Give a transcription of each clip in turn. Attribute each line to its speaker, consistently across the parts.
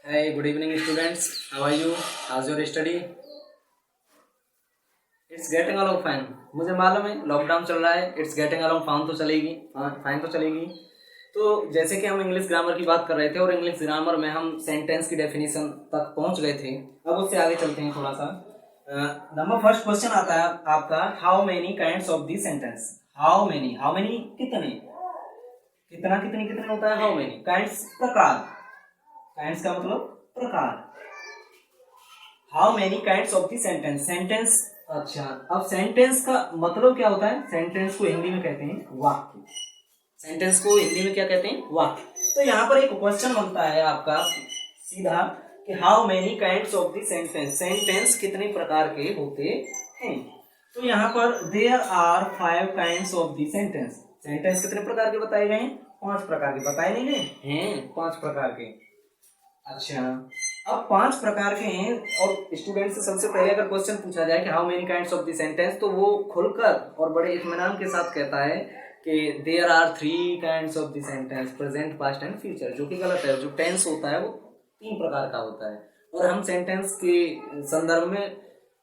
Speaker 1: Hey, good evening, students. How are you? How's your study? It's getting along fine. मुझे मालूम है lockdown चल रहा है. It's getting along fine तो चलेगी, फाइन तो चलेगी. तो जैसे कि हम इंग्लिश ग्रामर की बात कर रहे थे और इंग्लिश ग्रामर में हम सेंटेंस की डेफिनेशन तक पहुंच गए थे. अब उससे आगे चलते हैं थोड़ा सा. नंबर फर्स्ट क्वेश्चन आता है आपका, how many kinds of the sentence. How many कितने, कितना कितनी कितने होता है. हाउ मेनी काइंड्स प्रकार, काइंड्स का मतलब प्रकार. How many kinds of the sentence. Sentence, अच्छा अब सेंटेंस का मतलब क्या होता है. सेंटेंस को हिंदी में कहते हैं वाक्य. सेंटेंस को हिंदी में क्या कहते हैं, वाक्य. तो यहाँ पर एक क्वेश्चन बनता है आपका सीधा कि how many kinds of the sentence. Sentence कितने प्रकार के होते हैं. तो यहाँ पर there are 5 kinds of the sentence. Sentence कितने प्रकार के बताए गए हैं, 5 प्रकार के बताए नहीं गए हैं, 5 प्रकार के. अच्छा अब 5 प्रकार के हैं और स्टूडेंट से सबसे पहले अगर क्वेश्चन पूछा जाए कि how many kinds of the sentence, तो वो खुलकर और बड़े इत्मीनान के साथ कहता है कि there are 3 kinds of the sentence, present past and future, जो कि गलत है. जो टेंस होता है वो 3 प्रकार का होता है और हम सेंटेंस के संदर्भ में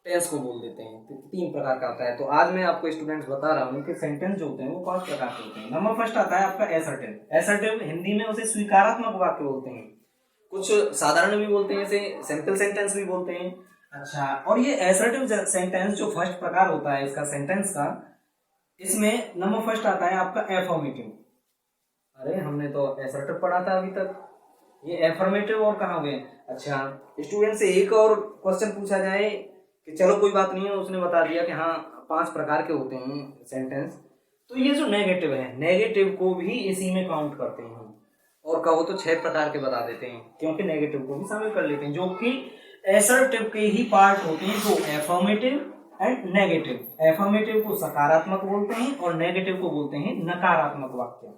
Speaker 1: टेंस को बोल देते हैं. तो 3 प्रकार का होता है. तो आज मैं आपको स्टूडेंट्स बता रहा हूँ कि सेंटेंस जो होते हैं वो 5 प्रकार के होते हैं. नंबर फर्स्ट आता है आपका एसर्टिव. एसर्टिव हिंदी में उसे स्वीकारात्मक वाक्य बोलते हैं. कुछ साधारण भी बोलते हैं, इसे सिंपल सेंटेंस भी बोलते हैं. अच्छा और ये एसर्टिव सेंटेंस जो फर्स्ट प्रकार होता है इसका सेंटेंस का, इसमें नंबर फर्स्ट आता है आपका एफर्मेटिव. अरे हमने तो एसर्टिव पढ़ा था अभी तक, ये एफर्मेटिव और कहाँ गए. अच्छा स्टूडेंट से एक और क्वेश्चन पूछा जाए कि चलो कोई बात नहीं है, उसने बता दिया कि हाँ 5 प्रकार के होते हैं सेंटेंस, तो ये जो नेगेटिव है, नेगेटिव को भी इसी में काउंट करते हैं और कहो तो 6 प्रकार के बता देते हैं, क्योंकि नेगेटिव को भी शामिल कर लेते हैं, जो कि एसर्टिव के ही पार्ट होते हैं. जो एफर्मेटिव एंड नेगेटिव. एफर्मेटिव को सकारात्मक बोलते हैं और नेगेटिव को बोलते हैं नकारात्मक वाक्य,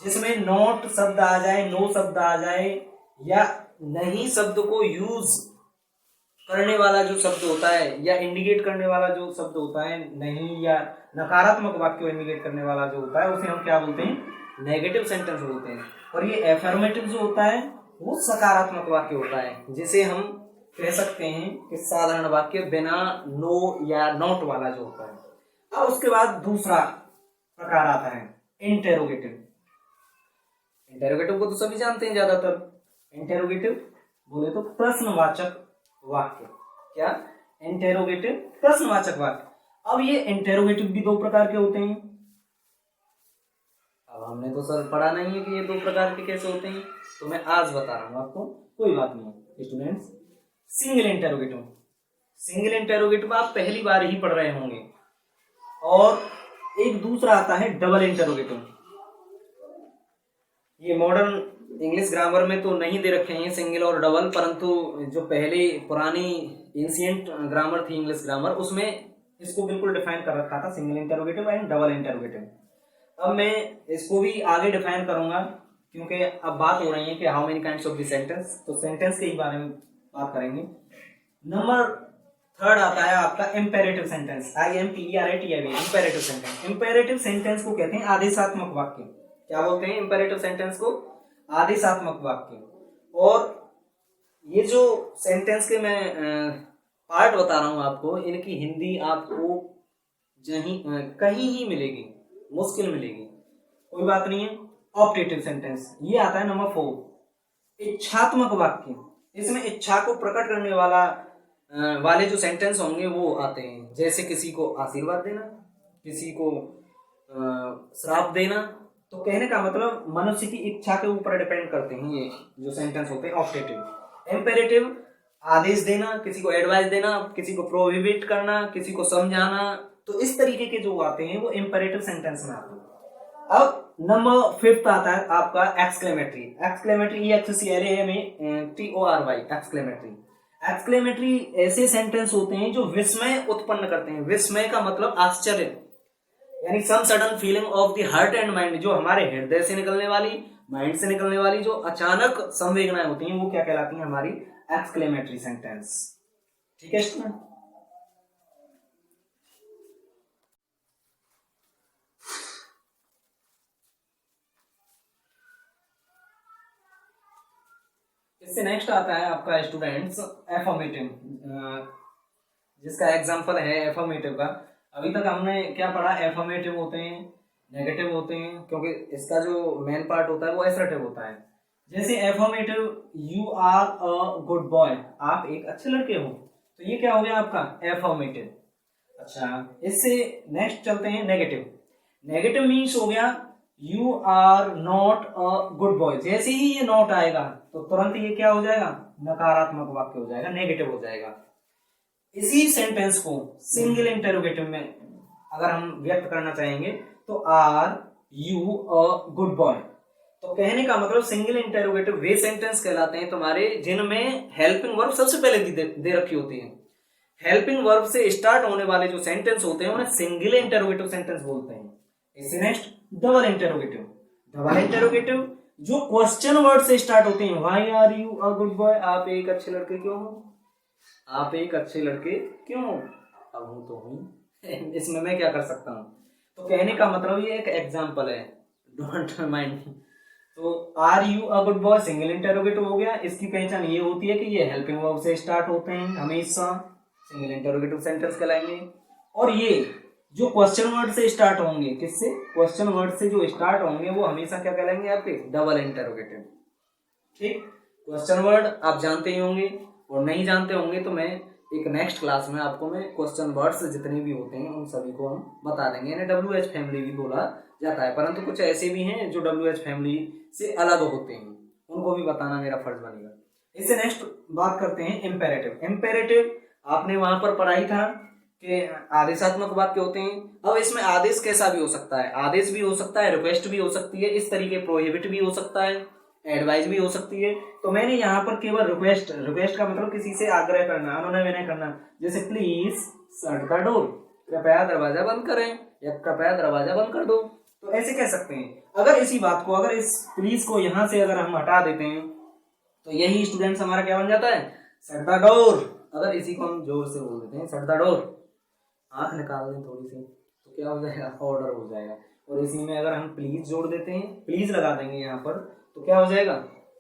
Speaker 1: जिसमें नॉट शब्द आ जाए, नो शब्द आ जाए, या नहीं शब्द को यूज करने वाला जो शब्द होता है, या इंडिकेट करने वाला जो शब्द होता है नहीं, या नकारात्मक वाक्य को इंडिकेट करने वाला जो होता है, उसे हम क्या बोलते हैं, नेगेटिव सेंटेंस बोलते हैं. और ये एफर्मेटिव जो होता है वो सकारात्मक वाक्य होता है, जिसे हम कह सकते हैं कि साधारण वाक्य बिना नो या नॉट वाला जो होता है. अब उसके बाद दूसरा प्रकार आता है इंटेरोगेटिव. इंटेरोगेटिव को तो सभी जानते हैं ज्यादातर. इंटेरोगेटिव बोले तो प्रश्नवाचक वाक्य. क्या, इंटेरोगेटिव प्रश्नवाचक वाक्य. अब ये इंटेरोगेटिव भी 2 प्रकार के होते हैं. अब हमने तो सर पढ़ा नहीं है कि ये 2 प्रकार के कैसे होते हैं, तो मैं आज बता रहा हूं आपको, कोई बात नहीं students. Single interrogative. Single interrogative आप पहली बार ही पढ़ रहे होंगे. और एक दूसरा आता है डबल इंटेरोगेटिव. ये मॉडर्न इंग्लिश ग्रामर में तो नहीं दे रखे हैं सिंगल और डबल, परंतु जो पहले पुरानी एंशिएंट ग्रामर थी इंग्लिश ग्रामर, उसमें इसको बिल्कुल डिफाइन कर रखा था, single interrogative and double interrogative. अब मैं इसको भी आगे डिफाइन करूंगा, क्योंकि अब बात हो रही है कि how many kinds of the sentence, तो सेंटेंस के ही बारे में बात करेंगे. नंबर थर्ड आता है आपका imperative sentence. IMPERATIV, imperative sentence. Imperative sentence को कहते हैं आदेशात्मक वाक्य. क्या बोलते हैं इंपेरेटिव सेंटेंस को, आदेशात्मक वाक्य. और ये जो सेंटेंस के मैं पार्ट बता रहा हूं आपको, इनकी हिंदी आपको कहीं ही मिलेगी, मुश्किल मिलेगी, कोई बात नहीं है. ऑप्टेटिव सेंटेंस, ये आता है नंबर 4. इच्छात्मक वाक्य. इसमें इच्छा को प्रकट करने वाले जो सेंटेंस होंगे वो आते हैं, जैसे किसी को आशीर्वाद देना, किसी को श्राप देना. तो कहने का मतलब मनुष्य की इच्छा के ऊपर डिपेंड करते हैं ये जो सेंटेंस होते हैं ऑप्टेटिव. इंपेरेटिव आदेश देना, किसी को एडवाइस देना, किसी को प्रोहिबिट करना, किसी को समझाना. तो इस तरीके के जो आते हैं वो इंपेरेटिव सेंटेंस में आते हैं. अब नंबर 5 आता है आपका exclamatory. Exclamatory EXCLAMATORY exclamatory. Exclamatory ऐसे सेंटेंस होते हैं जो विस्मय उत्पन्न करते हैं. विस्मय का मतलब आश्चर्य, यानी some sudden feeling of the heart and mind. जो हमारे हृदय से निकलने वाली, माइंड से निकलने वाली जो अचानक संवेदनाएं होती हैं, वो क्या कहलाती हैं, हमारी एक्सक्लेमेटरी सेंटेंस. ठीक है स्टूडेंट. इससे नेक्स्ट आता है आपका स्टूडेंट्स एफर्मेटिव, जिसका एग्जांपल है एफर्मेटिव का। अभी तक हमने क्या पढ़ा, एफर्मेटिव होते हैं, नेगेटिव होते हैं, क्योंकि इसका जो मेन पार्ट होता है वो असर्टिव होता है। जैसे affirmative, you are a good boy, आप एक अच्छे लड़के हो, तो ये क्या हो गया आपका एफर्मेटिव। अच्छा, इससे नेक्स्ट चलते हैं नेगेटिव। नेगेटिव मीन्स हो गया you are not a good boy. जैसे ही ये नॉट आएगा तो तुरंत ये क्या हो जाएगा, नकारात्मक वाक्य हो जाएगा, नेगेटिव हो जाएगा। इसी सेंटेंस को सिंगल इंटरोगेटिव में अगर हम व्यक्त करना चाहेंगे तो are you a good boy, तो कहने का मतलब सिंगल इंटरोगेटिव वे सेंटेंस कहलाते हैं तुम्हारे जिनमें हेल्पिंग वर्ब सबसे पहले दे रखी होती है। हेल्पिंग वर्ब से स्टार्ट होने वाले जो सेंटेंस होते हैं उन्हें सिंगल इंटरोगेटिव सेंटेंस बोलते हैं। इससे next double interrogative. Double interrogative जो क्वेश्चन वर्ड से स्टार्ट होते हैं, why are you a good boy, आप एक अच्छे लड़के क्यों हो, आप एक अच्छे लड़के क्यों हो, अब हूं तो हूं, इसमें मैं क्या कर सकता हूं। तो कहने का मतलब ये एक एग्जांपल है, डोंट माइंड। तो are you a good boy single interrogative हो गया। इसकी पहचान ये होती है कि ये हेल्पिंग वर्ब से स्टार्ट होते हैं, हमेशा सिंगल इंटरोगेटिव सेंटेंस कहलाएंगे। और ये जो क्वेश्चन वर्ड से स्टार्ट होंगे, किससे, क्वेश्चन वर्ड से जो स्टार्ट होंगे वो हमेशा क्या कहलाएंगे आपके, डबल इंटरोगेटिव। ठीक, क्वेश्चन वर्ड आप जानते ही होंगे, और नहीं जानते होंगे तो मैं एक नेक्स्ट क्लास में आपको मैं क्वेश्चन वर्ड्स जितने भी होते हैं उन सभी को हम बता देंगे। यानी WH फैमिली भी बोला जाता है, परंतु कुछ ऐसे भी हैं जो WH फैमिली से अलग होते हैं, उनको भी बताना मेरा फर्ज बनेगा। इससे नेक्स्ट बात करते हैं इम्पेरेटिव। इम्पेरेटिव आपने वहां पर पढ़ाई था कि आदेशात्मक वाक्य होते हैं। अब इसमें आदेश कैसा भी हो सकता है, आदेश भी हो सकता है, रिक्वेस्ट भी हो सकती है, इस तरीके प्रोहिबिट भी हो सकता है, एडवाइस भी हो सकती है। तो मैंने यहाँ पर केवल रिक्वेस्ट, रिक्वेस्ट का मतलब किसी से आग्रह करना, अनुनय विनय करना, जैसे प्लीज शट द डोर, कृपया दरवाजा बंद करें, या कृपया दरवाजा बंद कर दो, तो ऐसे कह सकते हैं। अगर इसी बात को, अगर इस प्लीज को यहाँ से अगर हम हटा देते हैं तो यही स्टूडेंट्स हमारा क्या बन जाता है, शट द डोर। अगर इसी को हम जोर से बोल देते हैं शट द डोर, आंख निकाल दें थोड़ी सी, तो क्या हो जाएगा, ऑर्डर हो जाएगा। और इसी में अगर हम प्लीज जोड़ देते हैं, प्लीज लगा देंगे यहाँ पर, तो क्या हो जाएगा,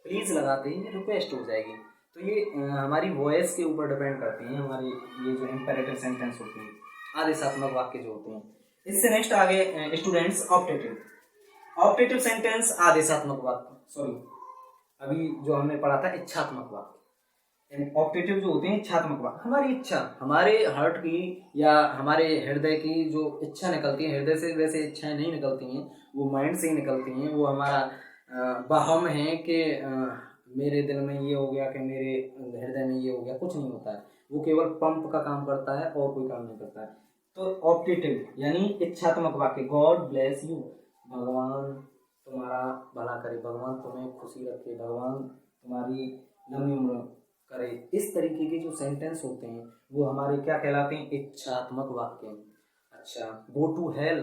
Speaker 1: प्लीज लगाते ही रिक्वेस्ट हो जाएगी। तो ये हमारी वॉइस के ऊपर डिपेंड करती है, हमारी ये जो इंपेरेटिव सेंटेंस होते हैं, आदेशात्मक वाक्य जो होते हैं। इससे नेक्स्ट आगे स्टूडेंट्स ऑप्टेटिव। ऑप्टेटिव सेंटेंस आदेशात्मक वाक्य, सॉरी अभी जो हमने पढ़ा था इच्छात्मक वाक्य। ऑप्टेटिव जो होते हैं इच्छात्मक वाक्य, हमारी इच्छा, हमारे हार्ट की या हमारे हृदय की जो इच्छा निकलती है, हृदय से वैसे इच्छाएं नहीं निकलती हैं, वो माइंड से ही निकलती हैं। वो हमारा बहम है कि मेरे दिल में ये हो गया, कि मेरे हृदय में ये हो गया, कुछ नहीं होता है। वो केवल पंप का काम करता है और कोई काम नहीं करता है। तो ऑप्टेटिव यानी इच्छात्मक वाक्य, गॉड ब्लेस यू, भगवान तुम्हारा भला करे, भगवान तुम्हें खुशी रखे, भगवान तुम्हारी लंबी उम्र करे, इस तरीके के जो सेंटेंस होते हैं वो हमारे क्या कहलाते हैं, इच्छात्मक वाक्य। अच्छा, गो टू हेल,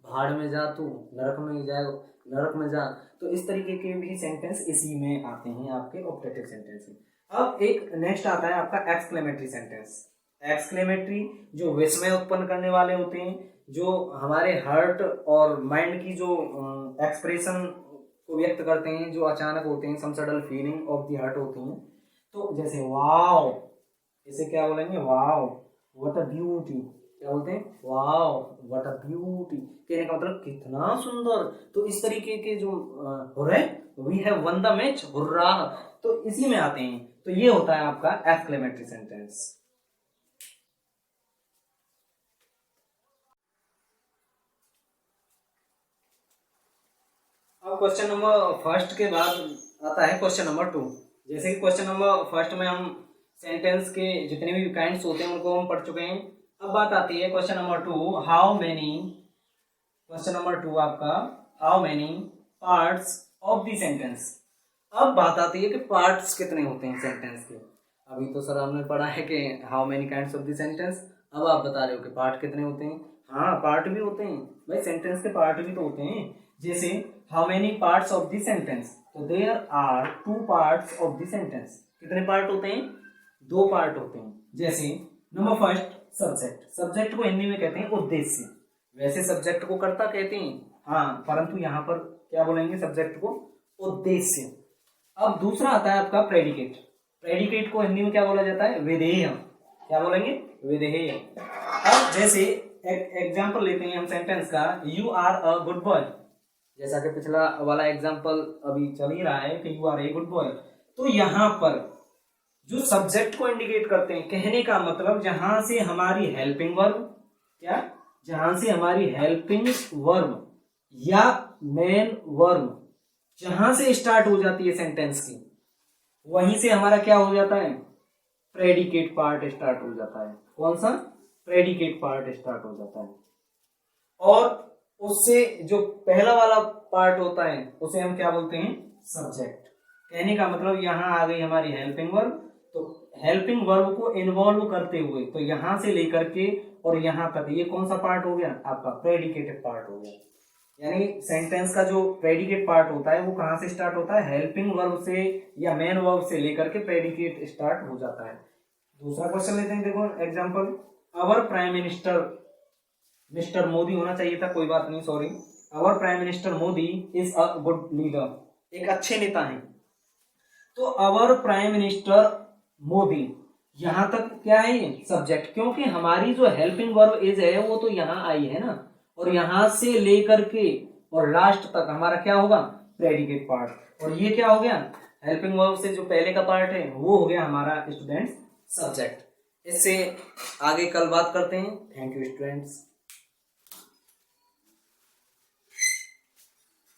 Speaker 1: भाड़ में जा तू, नरक में जाए, नरक में जा, तो इस तरीके के भी सेंटेंस इसी में आते हैं आपके ऑप्टेटिव सेंटेंस में। अब एक नेक्स्ट आता है आपका एक्सक्लेमेटरी सेंटेंस। एक्सक्लेमेटरी जो विस्मय उत्पन्न करने वाले होते हैं, जो हमारे हार्ट और माइंड की जो एक्सप्रेशन को व्यक्त करते हैं, जो अचानक होते हैं, some sudden feeling of the heart होती हैं। तो जैसे वाओ, इसे क्या बोलेंगे, वाओ व्हाट अ ब्यूटी, क्या बोलते हैं, वाओ व्हाट अ ब्यूटी, कहने का मतलब कितना सुंदर। तो इस तरीके के जो hurray, we have won the match, hurrah, तो इसी में आते हैं। तो ये होता है आपका एक्सक्लेमेटरी सेंटेंस। अब क्वेश्चन नंबर फर्स्ट के बाद आता है क्वेश्चन नंबर 2। जैसे कि क्वेश्चन नंबर फर्स्ट में हम सेंटेंस के जितने भी काइंड्स होते हैं उनको हम पढ़ चुके हैं। अब बात आती है question number 2, how many, question number 2 आपका how many parts of the sentence. अब बात आती है कि पार्ट्स कितने होते हैं सेंटेंस के। अभी तो सर हमने पढ़ा है कि how many kinds of the sentence, अब आप बता रहे हो कि पार्ट कितने होते हैं। हाँ, पार्ट भी होते हैं भाई, सेंटेंस के पार्ट भी तो होते हैं। जैसे how many parts of the sentence, तो there are 2 parts of the sentence. कितने पार्ट होते हैं, 2 पार्ट होते हैं। जैसे नंबर फर्स्ट सब्जेक्ट, सब्जेक्ट को हिंदी में कहते हैं उद्देश्य। वैसे सब्जेक्ट को कर्ता कहते हैं, हाँ, परंतु यहाँ पर क्या बोलेंगे, सब्जेक्ट को उद्देश्य। अब दूसरा आता है आपका प्रेडिकेट। प्रेडिकेट को हिंदी में क्या बोला जाता है? विधेय। क्या बोलेंगे? विधेय। अब जैसे एग्जाम्पल लेते हैं हम सेंटेंस का, you are a good boy. जैसा कि पिछला वाला एग्जाम्पल अभी चल ही रहा है कि you are a good boy. तो यहाँ पर जो सब्जेक्ट को इंडिकेट करते हैं, कहने का मतलब जहां से हमारी हेल्पिंग वर्ब, क्या, जहां से हमारी हेल्पिंग वर्ब या मेन वर्ब जहां से स्टार्ट हो जाती है सेंटेंस की, वहीं से हमारा क्या हो जाता है? प्रेडिकेट पार्ट स्टार्ट हो जाता है। कौन सा? प्रेडिकेट पार्ट स्टार्ट हो जाता है। और उससे जो पहला वाला पार्ट होता है उसे हम क्या बोलते हैं? सब्जेक्ट। कहने का मतलब यहां आ गई हमारी हेल्पिंग वर्ब, तो हेल्पिंग वर्ब को इन्वॉल्व करते हुए, तो यहां से लेकर के और यहां तक ये कौन सा पार्ट हो गया? आपका प्रेडिकेटेड पार्ट हो गया। यानी सेंटेंस का जो प्रेडिकेट पार्ट होता है वो कहां से स्टार्ट होता है? हेल्पिंग वर्ब से या मेन वर्ब से लेकर के प्रेडिकेट स्टार्ट हो जाता है। दूसरा क्वेश्चन लेते हैं, देखो example, our prime minister, mister Modi होना चाहिए था, कोई बात नहीं, sorry. Our prime minister Modi is a good leader, एक अच्छे नेता हैं। तो अवर प्राइम मिनिस्टर मोदी, यहां तक क्या है? ये सब्जेक्ट, क्योंकि हमारी जो हेल्पिंग वर्ब इज है वो तो यहां आई है ना, और यहां से लेकर के और लास्ट तक हमारा क्या होगा? Predicate part. और ये क्या हो गया? हेल्पिंग वर्ब से जो पहले का पार्ट है वो हो गया हमारा स्टूडेंट्स सब्जेक्ट। इससे आगे कल बात करते हैं। Thank you students.